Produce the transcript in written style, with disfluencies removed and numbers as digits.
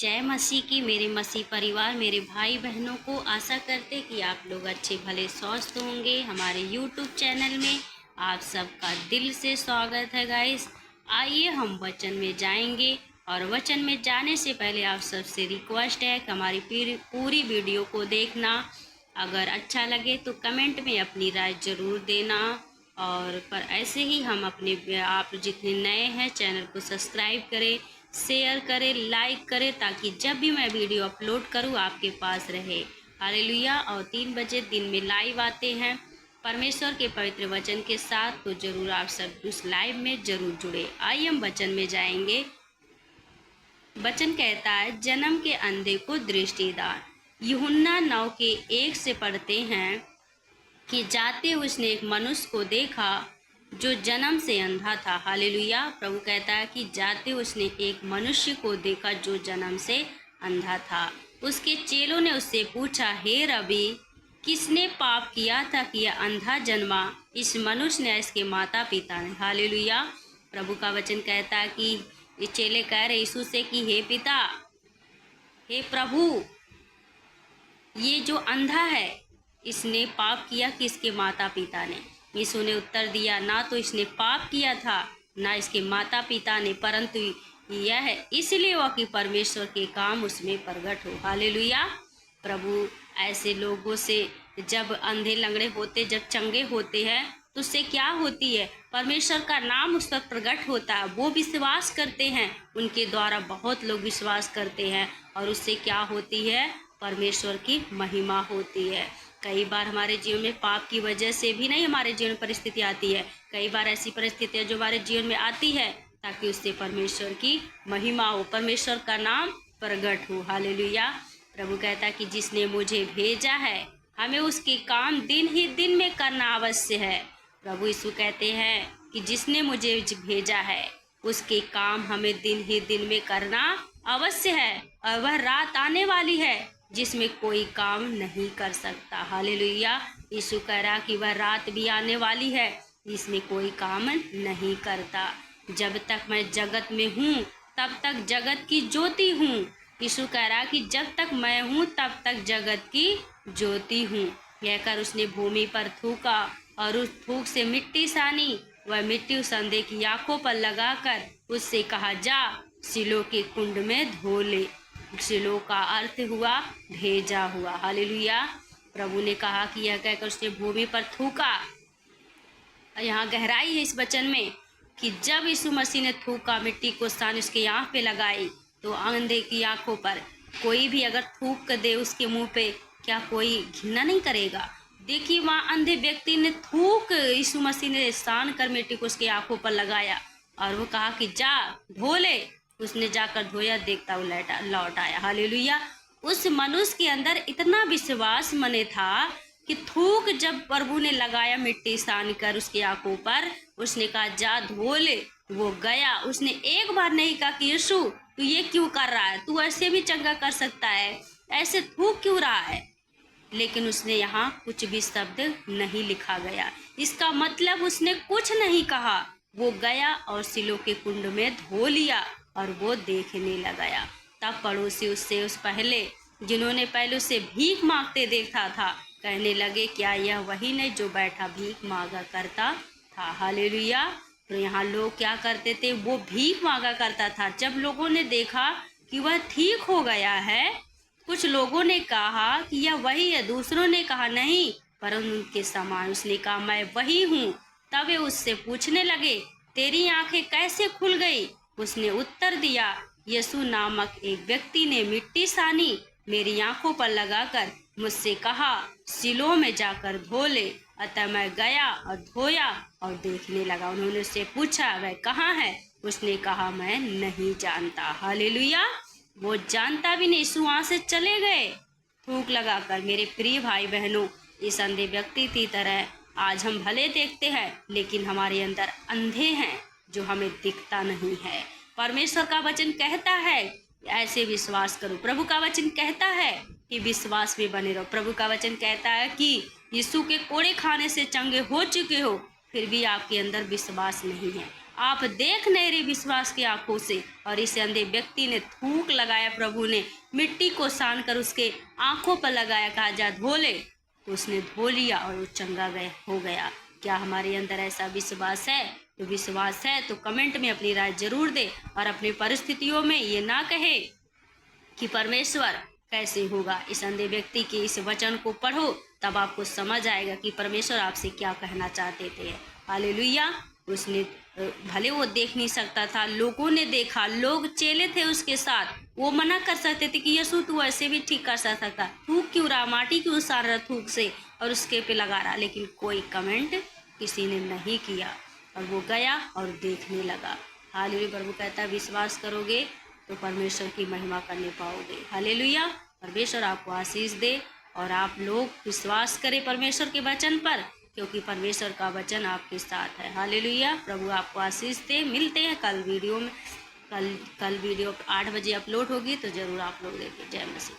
जय मसीह की। मेरे मसीह परिवार, मेरे भाई बहनों को आशा करते कि आप लोग अच्छे भले स्वस्थ होंगे। हमारे यूट्यूब चैनल में आप सबका दिल से स्वागत है गाइस। आइए हम वचन में जाएंगे, और वचन में जाने से पहले आप सबसे रिक्वेस्ट है कि हमारी पूरी वीडियो को देखना। अगर अच्छा लगे तो कमेंट में अपनी राय ज़रूर देना। और पर ऐसे ही हम अपने आप जितने नए हैं चैनल को सब्सक्राइब करें, शेयर करें, लाइक करें, ताकि जब भी मैं वीडियो अपलोड करूं आपके पास रहे। हालेलुया। और 3 बजे दिन में लाइव आते हैं परमेश्वर के पवित्र वचन के साथ, तो ज़रूर आप सब उस लाइव में ज़रूर जुड़े। आइए हम वचन में जाएंगे। वचन कहता है, जन्म के अंधे को दृष्टिदान। यूहन्ना 9:1 से पढ़ते हैं कि जाते उसने एक मनुष्य को देखा जो जन्म से अंधा था। हालेलुया। प्रभु कहता है कि जाते उसने एक मनुष्य को देखा जो जन्म से अंधा था। उसके चेलों ने उससे पूछा, हे रबी, किसने पाप किया था कि यह अंधा जन्मा, इस मनुष्य ने या इसके माता पिता ने? हालेलुया। प्रभु का वचन कहता है कि ये चेले कह रहे यीशु से कि हे पिता, हे प्रभु, ये जो अंधा है इसने पाप किया कि इसके माता पिता ने? यीशु ने उत्तर दिया, ना तो इसने पाप किया था ना इसके माता पिता ने, परंतु यह इसलिए हुआ कि परमेश्वर के काम उसमें प्रकट हो। हालेलुया। प्रभु ऐसे लोगों से जब अंधे लंगड़े होते, जब चंगे होते हैं, तो उससे क्या होती है? परमेश्वर का नाम उस पर प्रकट होता है। वो विश्वास करते हैं, उनके द्वारा बहुत लोग विश्वास करते हैं, और उससे क्या होती है? परमेश्वर की महिमा होती है। कई बार हमारे जीवन में पाप की वजह से भी नहीं हमारे जीवन में परिस्थिति आती है। कई बार ऐसी परिस्थितियाँ जो हमारे जीवन में आती है ताकि उससे परमेश्वर की महिमा हो, परमेश्वर का नाम प्रकट हो। हालेलुया। प्रभु कहता है कि जिसने मुझे भेजा है हमें उसके काम दिन ही दिन में करना अवश्य है। प्रभु यीशु कहते हैं कि जिसने मुझे भेजा है उसके काम हमें दिन ही दिन में करना अवश्य है, और वह रात आने वाली है जिसमें कोई काम नहीं कर सकता। हालेलुया। यीशु कह रहा कि वह रात भी आने वाली है जिसमें कोई काम नहीं करता। जब तक मैं जगत में हूँ तब तक जगत की ज्योति हूँ। यीशु कह रहा कि जब तक मैं हूँ तब तक जगत की ज्योति हूँ। कहकर उसने भूमि पर थूका और उस थूक से मिट्टी सानी। वह मिट्टी उस अंधे की आंखों पर लगाकर उससे कहा, जा सिलो के कुंड में धो ले। सिलो का अर्थ हुआ भेजा हुआ। हालेलुया। प्रभु ने कहा कि यह कहकर उसने भूमि पर थूका। यहाँ गहराई है इस वचन में कि जब यीशु मसीह ने थूका, मिट्टी को सान उसके आँख पे लगाई, तो अंधे की आंखों पर कोई भी अगर थूक दे उसके मुंह पे, क्या कोई घृणा नहीं करेगा? देखिए, वहाँ अंधे व्यक्ति ने थूक यीशु मसीह ने सान कर मिट्टी को उसके आंखों पर लगाया, और वो कहा कि जा धो ले। उसने जाकर धोया, देखता वो लौट आया। हालेलुया। उस मनुष्य के अंदर इतना विश्वास मने था कि थूक जब प्रभु ने लगाया मिट्टी सान कर उसकी आंखों पर, उसने कहा जा धो ले। वो गया। उसने एक बार नहीं कहा कि यीशु तू ये क्यों कर रहा है, तू ऐसे भी चंगा कर सकता है, ऐसे थूक क्यों रहा है? लेकिन उसने यहाँ कुछ भी शब्द नहीं लिखा गया। इसका मतलब उसने कुछ नहीं कहा। वो गया और सिलो के कुंड में धो लिया और वो देखने लगा। तब पड़ोसी उससे उस पहले जिन्होंने पहले उसे भीख मांगते देखा था कहने लगे, क्या यह वही नहीं जो बैठा भीख मांगा करता था? हालेलुया। तो यहाँ लोग क्या करते थे? वो भीख मांगा करता था। जब लोगों ने देखा कि वह ठीक हो गया है, कुछ लोगों ने कहा कि यह वही है, दूसरों ने कहा नहीं, परंतु उनके समान उसने कहा मैं वही हूँ। तब वे उससे पूछने लगे, तेरी आंखें कैसे खुल गई? उसने उत्तर दिया, यीशु नामक एक व्यक्ति ने मिट्टी सानी, मेरी आंखों पर लगाकर मुझसे कहा, सिलो में जाकर धो ले। अतः मैं गया और धोया और देखने लगा। उन्होंने उससे पूछा, वह कहाँ है? उसने कहा, मैं नहीं जानता। हालेलुया। वो जानता भी नहीं। यीशु वहाँ से चले गए थूक लगाकर। मेरे प्रिय भाई बहनों, इस अंधे व्यक्ति की तरह आज हम भले देखते हैं, लेकिन हमारे अंदर अंधे हैं जो हमें दिखता नहीं है। परमेश्वर का वचन कहता है ऐसे विश्वास करो। प्रभु का वचन कहता है कि विश्वास में बने रहो। प्रभु का वचन कहता है कि यीशु के कोड़े खाने से चंगे हो चुके हो, फिर भी आपके अंदर विश्वास नहीं है। आप देख नहीं रही विश्वास की आंखों से। और इस अंधे व्यक्ति ने थूक लगाया, प्रभु ने मिट्टी को सान कर उसके आंखों पर लगाया, कहा जा धो ले। तो उसने धो लिया और वो चंगा हो गया। क्या हमारे अंदर ऐसा विश्वास है? तो विश्वास है तो कमेंट में अपनी राय जरूर दे और अपनी परिस्थितियों में ये ना कहे कि परमेश्वर कैसे होगा। इस अंधे व्यक्ति के इस वचन को पढ़ो, तब आपको समझ आएगा कि परमेश्वर आपसे क्या कहना चाहते थे। हालेलुया। उसने भले वो देख नहीं सकता था, लोगों ने देखा, लोग चेले थे उसके साथ, वो मना कर सकते थे कि यीशु तू ऐसे भी ठीक कर सकता, थूक क्यों रहा, माटी क्यों सार रहा थूक से और उसके पे लगा रहा, लेकिन कोई कमेंट किसी ने नहीं किया और वो गया और देखने लगा। हालेलुया। प्रभु कहता है विश्वास करोगे तो परमेश्वर की महिमा करने पाओगे। हालेलुया। परमेश्वर आपको आशीष दे और आप लोग विश्वास करें परमेश्वर के वचन पर, क्योंकि परमेश्वर का वचन आपके साथ है। हालेलुया। प्रभु आपको आशीष दे। मिलते हैं कल वीडियो में। कल वीडियो 8 बजे अपलोड होगी, तो ज़रूर आप लोग देखिए। जय मसीह।